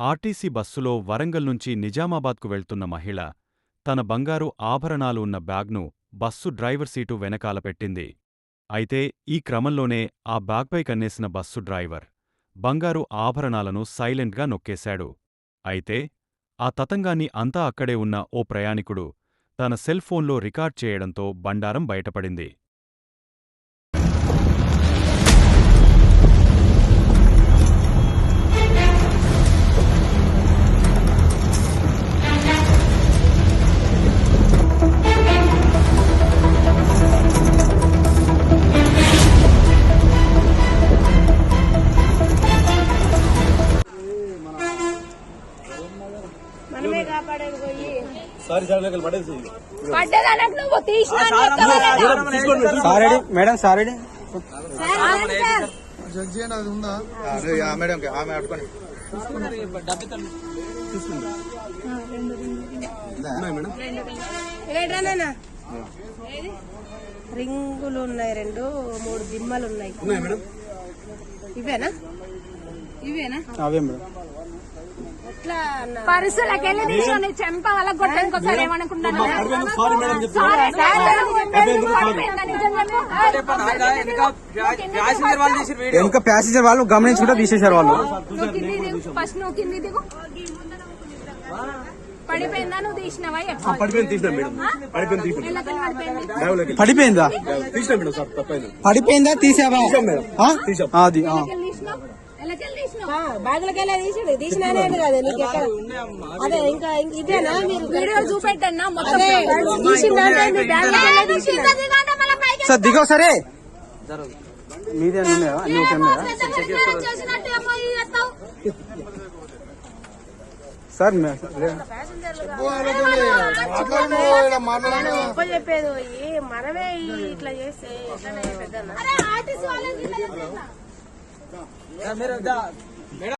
RTC బస్సులో వరంగల్ నుంచి నిజామాబాద్కు వెళ్తున్న మహిళ తన బంగారు ఆభరణాలు ఉన్న బ్యాగ్ను బస్సు డ్రైవర్ సీటు వెనకాల పెట్టింది. అయితే ఈ క్రమంలోనే ఆ బ్యాగ్పై కన్నేసిన బస్సు డ్రైవర్ బంగారు ఆభరణాలను సైలెంట్గా నొక్కేశాడు. అయితే ఆ తతంగాన్ని అంతా అక్కడే ఉన్న ఓ ప్రయాణికుడు తన సెల్ ఫోన్లో రికార్డ్ చేయడంతో బండారం బయటపడింది. మనమే కాపాడేది పోయి సారీ సార్ నాకు పడేసి పడ్డదనకు నువ్వు తీసినా మేడం సారీ జడ్జి అది ఉందా మేడం ఆమె అట్టుకొని ఏడనా రింగులు ఉన్నాయి, 2-3 దిమ్మలు ఉన్నాయి. ఇవేనా ఇవేనా అవే మేడం. పర్సులకి వెళ్ళి తీసుకొని చెంప వాళ్ళ కొట్ట ఇంకోసారి ఏమనుకుంటాను. ఇంకా ప్యాసింజర్ వాళ్ళు గమనించుకుంటే తీసేశారు వాళ్ళు. ఫస్ట్ నువ్వు కింది దిగు. పడిపోయిందా? నువ్వు తీసినవా? పడిపోయిందా? పడిపోయిందా? తీసావా? అది బ్యాగులకెళ్ళి తీసినానే కదా నీకు ఎక్కడ? అదే ఇంకా ఇదేనా మీరు వీడియో చూపెట్టన్నా మొత్తం సార్ దిగో సరే మీదే సార్ చెప్పేది మనమే ఇట్లా చేస్తే ఎట్లా పెద్ద